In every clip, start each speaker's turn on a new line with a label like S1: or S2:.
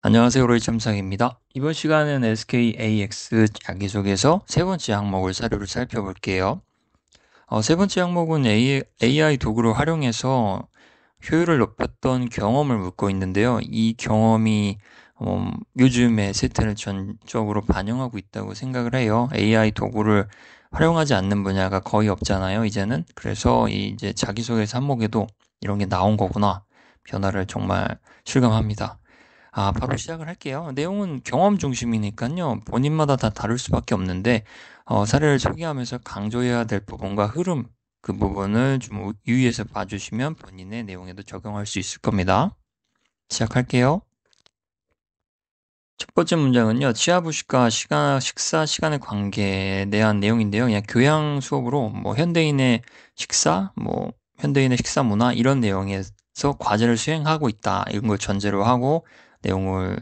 S1: 안녕하세요. 로이 참상입니다. 이번 시간은 SKAX 자기소개서 세 번째 항목을 사료를 살펴볼게요. 세 번째 항목은 AI 도구를 활용해서 효율을 높였던 경험을 묻고 있는데요. 이 경험이 요즘의 세태를 전적으로 반영하고 있다고 생각을 해요. AI 도구를 활용하지 않는 분야가 거의 없잖아요, 이제는. 그래서 이제 자기소개서 항목에도 이런 게 나온 거구나. 변화를 정말 실감합니다. 바로 시작을 할게요. 내용은 경험 중심이니까요. 본인마다 다 다를 수밖에 없는데, 사례를 소개하면서 강조해야 될 부분과 흐름, 그 부분을 좀 유의해서 봐주시면 본인의 내용에도 적용할 수 있을 겁니다. 시작할게요. 첫 번째 문장은요, 취하부식과 식사 시간의 관계에 대한 내용인데요. 그냥 교양 수업으로 뭐 현대인의 식사, 뭐 현대인의 식사 문화 이런 내용에서 과제를 수행하고 있다. 이런 걸 전제로 하고 내용을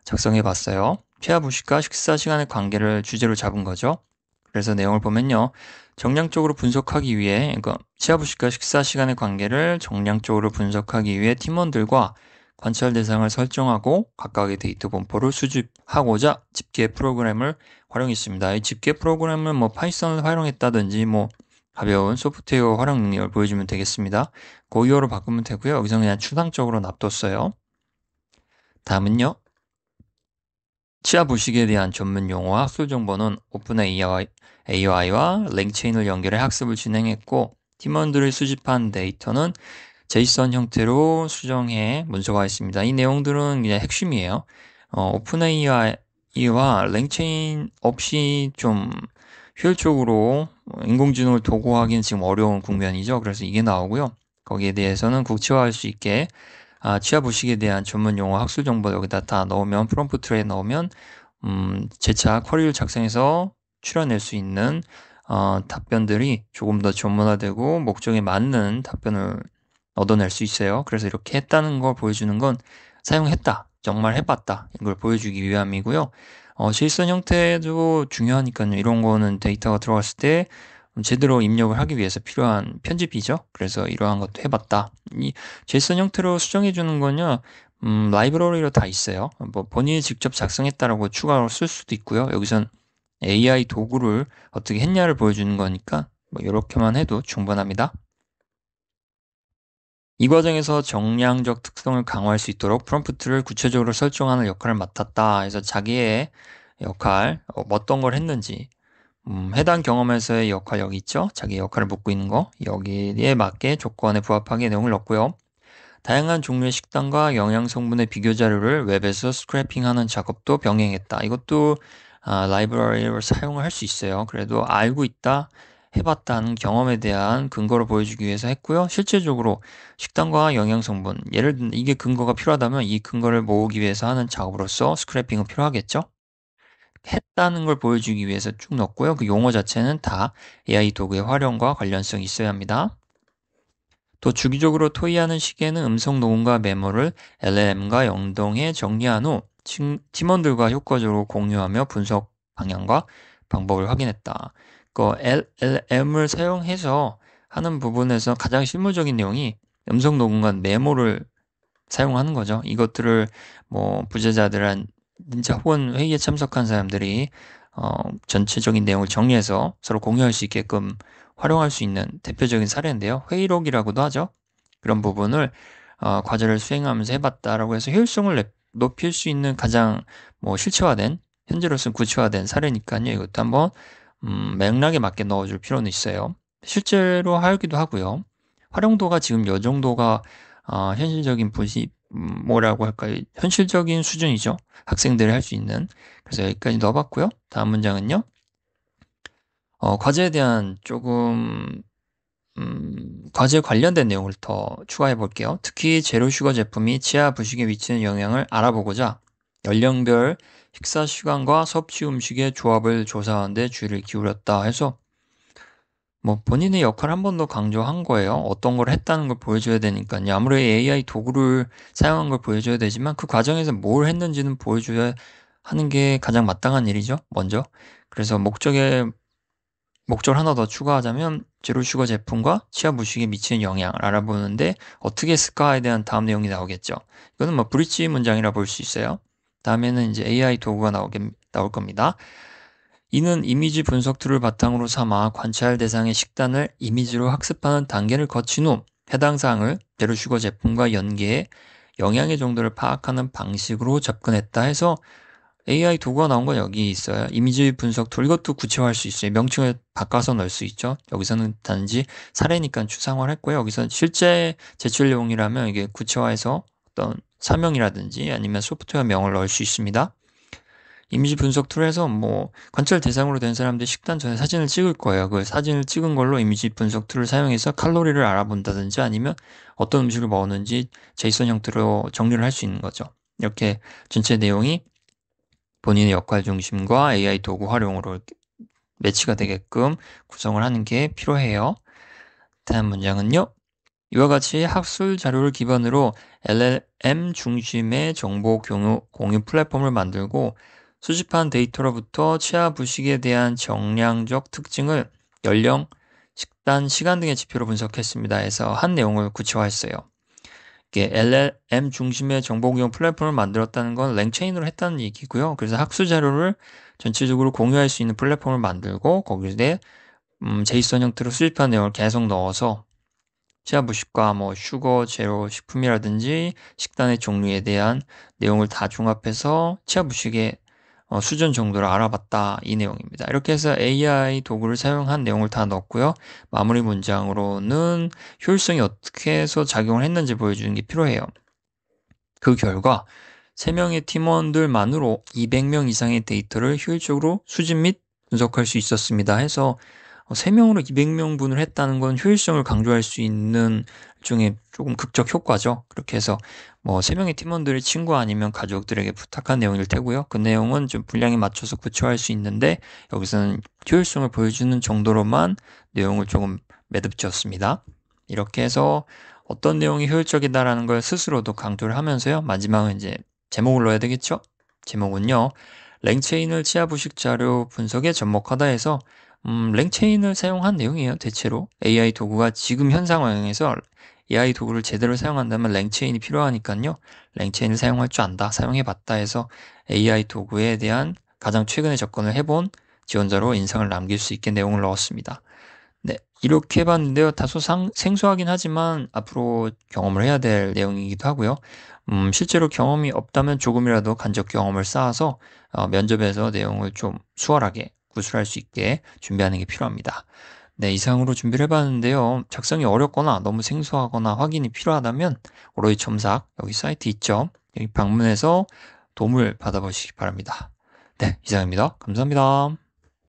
S1: 작성해 봤어요. 취하부식과 식사 시간의 관계를 주제로 잡은 거죠. 그래서 내용을 보면요. 정량적으로 분석하기 위해, 그러니까 취하부식과 식사 시간의 관계를 정량적으로 분석하기 위해 팀원들과 관찰 대상을 설정하고 각각의 데이터 분포를 수집하고자 집계 프로그램을 활용했습니다. 이 집계 프로그램은 뭐 파이썬을 활용했다든지 뭐 가벼운 소프트웨어 활용 능력을 보여주면 되겠습니다. 고유어로 바꾸면 되고요. 여기서 그냥 추상적으로 놔뒀어요. 다음은요. 치아 부식에 대한 전문 용어와 학술 정보는 오픈 AI와 랭체인을 연결해 학습을 진행했고, 팀원들이 수집한 데이터는 제이슨 형태로 수정해 문서화했습니다. 이 내용들은 그냥 핵심이에요. 오픈 AI와 랭체인 없이 좀 효율적으로 인공지능을 도구화하기는 지금 어려운 국면이죠. 그래서 이게 나오고요. 거기에 대해서는 국제화할 수 있게 취하 부식에 대한 전문 용어 학술 정보 여기다 다 넣으면 프롬프트에 넣으면 재차 쿼리를 작성해서 추려낼 수 있는 답변들이 조금 더 전문화되고 목적에 맞는 답변을 얻어낼 수 있어요. 그래서 이렇게 했다는 걸 보여주는 건 사용했다, 정말 해봤다 이걸 보여주기 위함이고요. 제이슨 형태도 중요하니까요. 이런 거는 데이터가 들어갔을 때 제대로 입력을 하기 위해서 필요한 편집이죠. 그래서 이러한 것도 해봤다. 이 제이슨 형태로 수정해 주는 건요. 라이브러리로 다 있어요. 뭐 본인이 직접 작성했다라고 추가로 쓸 수도 있고요. 여기선 AI 도구를 어떻게 했냐를 보여주는 거니까 뭐 이렇게만 해도 충분합니다. 이 과정에서 정량적 특성을 강화할 수 있도록 프롬프트를 구체적으로 설정하는 역할을 맡았다. 해서 자기의 역할, 어떤 걸 했는지, 해당 경험에서의 역할 여기 있죠? 자기 역할을 묻고 있는 거. 여기에 맞게 조건에 부합하게 내용을 넣고요. 다양한 종류의 식단과 영양 성분의 비교 자료를 웹에서 스크래핑하는 작업도 병행했다. 이것도 라이브러리를 사용을 할 수 있어요. 그래도 알고 있다, 해봤다는 경험에 대한 근거를 보여주기 위해서 했고요. 실제적으로 식단과 영양 성분, 예를 들면 이게 근거가 필요하다면 이 근거를 모으기 위해서 하는 작업으로서 스크래핑은 필요하겠죠. 했다는 걸 보여주기 위해서 쭉 넣었고요. 그 용어 자체는 다 AI 도구의 활용과 관련성이 있어야 합니다. 또 주기적으로 토의하는 시기에는 음성 녹음과 메모를 LLM과 연동해 정리한 후 팀원들과 효과적으로 공유하며 분석 방향과 방법을 확인했다. 그 LLM을 사용해서 하는 부분에서 가장 실무적인 내용이 음성 녹음과 메모를 사용하는 거죠. 이것들을 뭐 부재자들한 진짜 혹은 회의에 참석한 사람들이 전체적인 내용을 정리해서 서로 공유할 수 있게끔 활용할 수 있는 대표적인 사례인데요. 회의록이라고도 하죠. 그런 부분을 과제를 수행하면서 해봤다라고 해서 효율성을 높일 수 있는 가장 뭐 실체화된 현재로서는 구체화된 사례니까요. 이것도 한번 맥락에 맞게 넣어줄 필요는 있어요. 실제로 하기도 하고요. 활용도가 지금 요 정도가 현실적인 뭐라고 할까요? 현실적인 수준이죠. 학생들이 할 수 있는. 그래서 여기까지 넣어봤고요. 다음 문장은요. 과제에 대한 조금 과제 관련된 내용을 더 추가해 볼게요. 특히 제로슈거 제품이 치아 부식에 미치는 영향을 알아보고자 연령별 식사 시간과 섭취 음식의 조합을 조사하는 데 주의를 기울였다 해서 뭐 본인의 역할 한 번 더 강조한 거예요. 어떤 걸 했다는 걸 보여줘야 되니까요. 아무리 AI 도구를 사용한 걸 보여줘야 되지만 그 과정에서 뭘 했는지는 보여줘야 하는 게 가장 마땅한 일이죠. 먼저. 그래서 목적에 목적을 하나 더 추가하자면 제로슈거 제품과 치아 부식에 미치는 영향을 알아보는데 어떻게 했을까에 대한 다음 내용이 나오겠죠. 이거는 뭐 브릿지 문장이라 볼 수 있어요. 다음에는 이제 AI 도구가 나올 겁니다. 이는 이미지 분석 툴을 바탕으로 삼아 관찰 대상의 식단을 이미지로 학습하는 단계를 거친 후 해당 사항을 제로슈거 제품과 연계해 영양의 정도를 파악하는 방식으로 접근했다 해서 AI 도구가 나온 건 여기 있어요. 이미지 분석 툴 이것도 구체화할 수 있어요. 명칭을 바꿔서 넣을 수 있죠. 여기서는 단지 사례니까 추상화를 했고요. 여기서 실제 제출 내용이라면 이게 구체화해서 어떤 사명이라든지 아니면 소프트웨어 명을 넣을 수 있습니다. 이미지 분석 툴에서 뭐 관찰 대상으로 된 사람들 식단 전에 사진을 찍을 거예요. 그 사진을 찍은 걸로 이미지 분석 툴을 사용해서 칼로리를 알아본다든지 아니면 어떤 음식을 먹었는지 제이슨 형태로 정리를 할 수 있는 거죠. 이렇게 전체 내용이 본인의 역할 중심과 AI 도구 활용으로 매치가 되게끔 구성을 하는 게 필요해요. 다음 문장은요. 이와 같이 학술 자료를 기반으로 LLM 중심의 정보 공유 플랫폼을 만들고 수집한 데이터로부터 치아 부식에 대한 정량적 특징을 연령, 식단, 시간 등의 지표로 분석했습니다. 해서 한 내용을 구체화했어요. 이게 LLM 중심의 정보 공유 플랫폼을 만들었다는 건 랭체인으로 했다는 얘기고요. 그래서 학술 자료를 전체적으로 공유할 수 있는 플랫폼을 만들고 거기에 제이슨 형태로 수집한 내용을 계속 넣어서 치아 부식과 뭐 슈거 제로 식품이라든지 식단의 종류에 대한 내용을 다 종합해서 치아 부식의 수준 정도를 알아봤다 이 내용입니다. 이렇게 해서 AI 도구를 사용한 내용을 다 넣었고요. 마무리 문장으로는 효율성이 어떻게 해서 작용을 했는지 보여주는 게 필요해요. 그 결과 3명의 팀원들만으로 200명 이상의 데이터를 효율적으로 수집 및 분석할 수 있었습니다. 해서 3명으로 200명분을 했다는 건 효율성을 강조할 수 있는 일종의 조금 극적 효과죠. 그렇게 해서 뭐 3명의 팀원들의 친구 아니면 가족들에게 부탁한 내용일 테고요. 그 내용은 좀 분량에 맞춰서 구체화할 수 있는데 여기서는 효율성을 보여주는 정도로만 내용을 조금 매듭 지었습니다. 이렇게 해서 어떤 내용이 효율적이다라는 걸 스스로도 강조를 하면서요. 마지막은 이제 제목을 넣어야 되겠죠? 제목은요. 랭체인을 치아 부식 자료 분석에 접목하다 해서 랭체인을 사용한 내용이에요. 대체로 AI 도구가 지금 현 상황에서 AI 도구를 제대로 사용한다면 랭체인이 필요하니까요. 랭체인을 사용할 줄 안다, 사용해봤다 해서 AI 도구에 대한 가장 최근에 접근을 해본 지원자로 인상을 남길 수 있게 내용을 넣었습니다. 네, 이렇게 해봤는데요. 다소 생소하긴 하지만 앞으로 경험을 해야 될 내용이기도 하고요. 실제로 경험이 없다면 조금이라도 간접 경험을 쌓아서 면접에서 내용을 좀 수월하게 구술할 수 있게 준비하는 게 필요합니다. 네, 이상으로 준비를 해봤는데요. 작성이 어렵거나 너무 생소하거나 확인이 필요하다면 오로이 첨삭 여기 사이트 있죠. 여기 방문해서 도움을 받아보시기 바랍니다. 네, 이상입니다. 감사합니다.